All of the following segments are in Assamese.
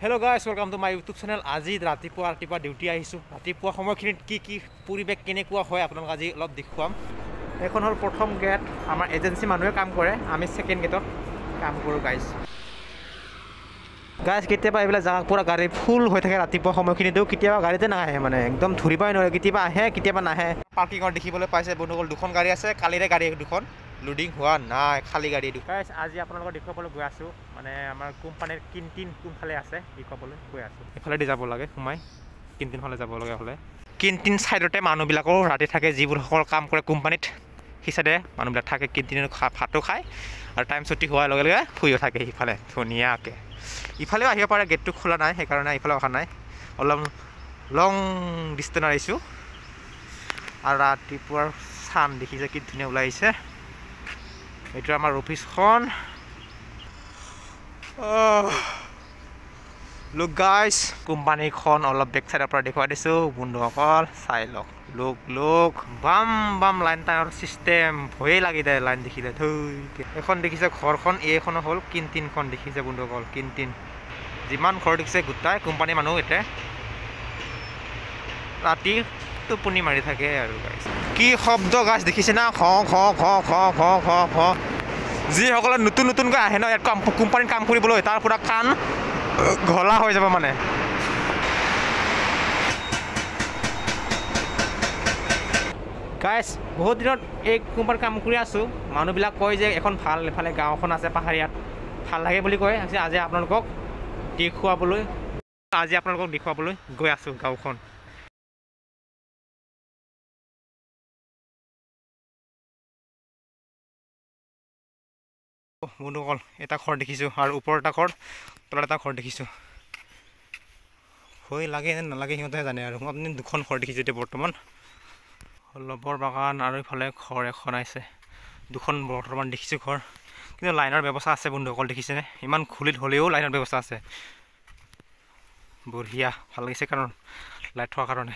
Hello guys, welcome to my YouTube channel. আজি ৰাতিপুৱা ডিউটি আহিছোঁ। ৰাতিপুৱা সময়খিনিত কি পৰিৱেশ কেনেকুৱা হয় আপোনালোক আজি অলপ দেখুৱাম। এখন হ'ল প্ৰথম গেট, আমাৰ এজেন্সি মানুহে কাম কৰে, আমি সেকেন্ড গেটত কাম কৰোঁ গাইজ। কেতিয়াবা এইবিলাক জাগা পুৰা গাড়ী ফুল হৈ থাকে ৰাতিপুৱা সময়খিনিতেও, কেতিয়াবা গাড়ীতে নাহে মানে একদম ধৰিবই নোৱাৰে, কেতিয়াবা আহে কেতিয়াবা নাহে। পাৰ্কিঙত দেখিবলৈ পাইছে বন্ধুসকল, দুখন গাড়ী আছে, কালিৰে গাড়ী দুখন লোডিং হোৱা নাই, খালী গাড়ী। গাইজ আজি আপোনালোকক দেখুৱাবলৈ গৈ আছোঁ, মানে আমাৰ কোম্পানীৰ কেণ্টিন কোনফালে আছে দেখুৱাবলৈ গৈ আছোঁ। এইফালেদি যাব লাগে সোমাই, কেণ্টিন ফালে যাব লগা হ'লে। কেণ্টিন ছাইডতে মানুহবিলাকো ৰাতি থাকে, যিবোৰসকল কাম কৰে কোম্পানীত, সেই চাইডে মানুহবিলাক থাকে, কেণ্টিনত ভাতো খায় আৰু টাইম ছুটি হোৱাৰ লগে লগে শুইও থাকে সিফালে ধুনীয়াকৈ। ইফালেও আহিব পাৰে, গেটটো খোলা নাই সেইকাৰণে ইফালে অহা নাই, অলপ লং ডিষ্টেঞ্চ আহিছোঁ। আৰু ৰাতিপুৱাৰ চান দেখিছে কি ধুনীয়া ওলাই আহিছে। এইটো আমাৰ অফিচখন। লুক গাইজ, কোম্পানীখন অলপ বেক চাইডৰ পৰা দেখুৱাই দিছোঁ বন্ধুসকল, চাই লওক। লোক বাম লাইন টাইমৰ চিষ্টেম, ভয়ে লাগি যায় লাইন দেখিলে। এখন দেখিছে ঘৰখন, এইখন হ'ল কেণ্টিনখন দেখিছে বন্ধুসকল, কেণ্টিন। যিমান ঘৰ দেখিছে গোটাই কোম্পানী মানুহ এতিয়া ৰাতি টোপনি মাৰি থাকে আৰু গাইজ। কি শব্দ গাছ দেখিছে না, যিসকলে নতুনকৈ আহে ন ইয়াত কোম্পানীত কাম কৰিবলৈ, তাৰ পৰা কাণ ঘলা হৈ যাব মানে। গাইজ বহুত দিনত এই কোম্পানীত কাম কৰি আছোঁ, মানুহবিলাক কয় যে এখন ভাল এফালে গাঁওখন আছে পাহাৰীয়াত, ভাল লাগে বুলি কয়। আজি আপোনালোকক দেখুৱাবলৈ গৈ আছোঁ গাঁওখন। বন্ধুসকল এটা ঘৰ দেখিছোঁ, আৰু ওপৰত এটা ঘৰ, তলত এটা ঘৰ দেখিছোঁ। ভয় লাগে নে নালাগে সিহঁতেহে জানে আৰু। আপুনি দুখন ঘৰ দেখিছোঁ এতিয়া বৰ্তমান, লবৰ বাগান আৰু ইফালে ঘৰ এখন আছে, দুখন বৰ্তমান দেখিছোঁ ঘৰ। কিন্তু লাইনৰ ব্যৱস্থা আছে বন্ধুসকল, দেখিছেনে? ইমান খুলিত হ'লেও লাইনৰ ব্যৱস্থা আছে, বঢ়িয়া, ভাল লাগিছে কাৰণ লাইট থকাৰ কাৰণে।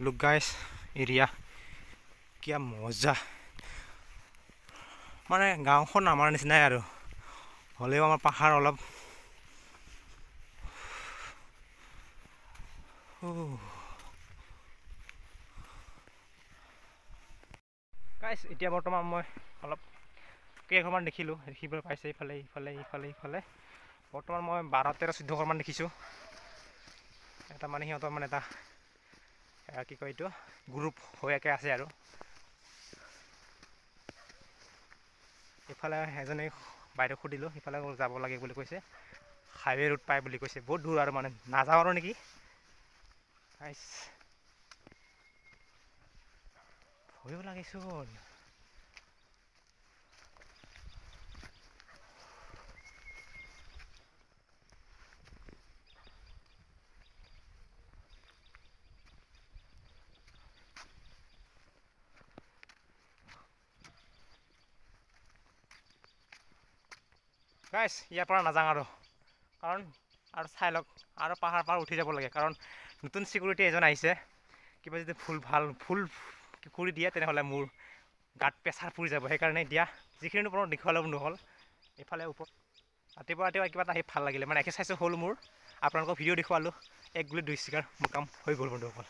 লুক গাইজ এৰিয়া কিয়া মজা, মানে গাঁওখন আমাৰ নিচিনাই আৰু, হ'লেও আমাৰ পাহাৰ অলপ গাইজ। এতিয়া বৰ্তমান মই অলপ কেইঘৰমান দেখিবলৈ পাইছে, ইফালে বৰ্তমান মই 12-13-14 ঘৰমান দেখিছোঁ। এটা মানে সিহঁতৰ মানে এটা কি কয় এইটো গ্ৰুপ হৈ একে আছে আৰু। ইফালে এজনী বাইদেউ সুধিলোঁ, সিফালে যাব লাগে বুলি কৈছে, হাইৱে ৰোড পায় বুলি কৈছে, বহুত দূৰ আৰু মানে নাযাওঁ আৰু নেকি। ভয়ো লাগিছোন। গাইজ ইয়াৰ পৰা নাযাওঁ আৰু, কাৰণ আৰু চাই লওক, আৰু পাহাৰ উঠি যাব লাগে, কাৰণ নতুন ছিকিউৰিটি এজন আহিছে। কিবা যদি ভুল কৰি দিয়ে তেনেহ'লে মোৰ গাত প্ৰেছাৰ পৰি যাব, সেইকাৰণে এতিয়া যিখিনি ওপৰত দেখুৱালে বন্ধুসকল, এইফালে ওপৰত ৰাতিপুৱা কিবা এটা আহি ভাল লাগিলে, মানে এক্সাৰচাইজো হ'ল মোৰ, আপোনালোকক ভিডিঅ' দেখুৱালোঁ, 1 গুলিত 2 চিকাৰ মোৰ কাম হৈ গ'ল বন্ধুসকল।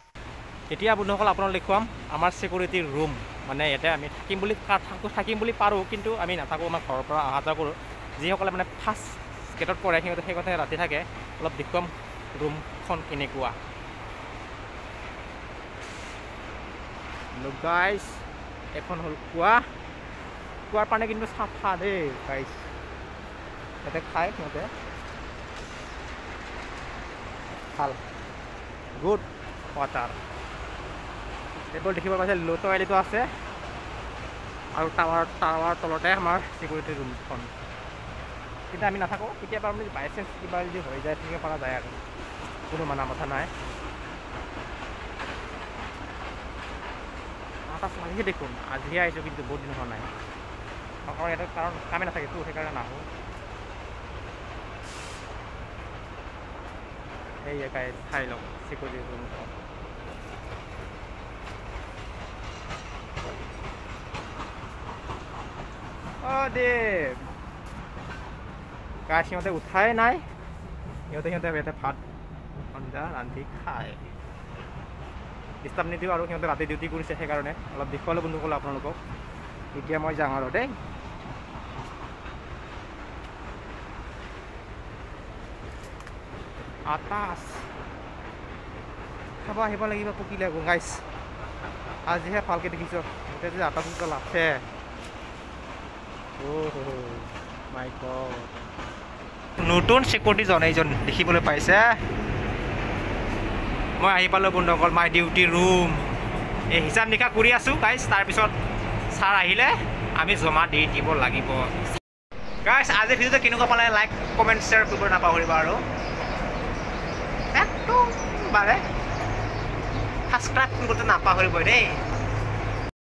এতিয়া বন্ধুসকল আপোনালোক দেখুৱাম আমাৰ ছিকিউৰিটিৰ ৰুম, মানে ইয়াতে আমি থাকিম বুলি পাৰোঁ, কিন্তু আমি নাথাকোঁ, আমাৰ ঘৰৰ পৰা অহা যোৱা কৰোঁ। যিসকলে মানে ফাৰ্ষ্ট গেটত পৰে সিহঁতে ৰাতি থাকে। অলপ দেখুৱাম ৰুমখন কেনেকুৱা। গাইজ এখন হ'ল কুৱাৰ পানী কিন্তু চাফা দেই গাইজ, ইয়াতে খায় সিহঁতে, ভাল গুড ৱাটাৰ। এইবোৰ দেখিব পাইছে লোটো এলিটো আছে, আৰু টাৱাৰ তলতে আমাৰ ছিকিউৰিটি ৰুমখন। কিন্তু আমি নাথাকোঁ, কেতিয়াবা আমি বাইচান্স কিবা যদি হৈ যায় থাকিব পৰা যায় আৰু, কোনো মানা কথা নাই। লাগিছে দেখোন, আজিহে আহিছোঁ কিন্তু বহুত দিন হোৱা নাই, কাৰণ ইয়াতে কামেই নাথাকেতো, সেইকাৰণে নাহোঁ। এই জেগাই চাই লওক ছিকিউৰিটি ৰুমখন। দেৱ গাইছ সিহঁতে উঠাই নাই সিহঁতে ইয়াতে ভাত আঞ্জা ৰান্ধি খায় ডিষ্টাৰ্ব নিদিওঁ আৰু সিহঁতে ৰাতি ডিউটি কৰিছে সেইকাৰণে অলপ দেখুৱালোঁ বন্ধুসকল আপোনালোকক এতিয়া মই যাওঁ আৰু দেই আটাছ খাব আহিব লাগিব পকিলে গাইছ আজিহে ভালকৈ দেখিছ এতিয়া যে আটা চুটা লাগছে মাই গড নতুন চিকিউৰিটিজন এইজন দেখিবলৈ পাইছে মই আহি পালোঁ বন্ধুসকল মাই ডিউটি ৰুম এই হিচাপ নিশা কৰি আছোঁ গাইছ তাৰপিছত ছাৰ আহিলে আমি জমা দি দিব লাগিব গাইছ আজি ভিডিঅ'টো কেনেকুৱা পালে লাইক কমেণ্ট শ্বেয়াৰ কৰিব নাপাহৰিবা আৰু একদম বাৰে সাবস্ক্ৰাইব কৰিব নাপাহৰিব দেই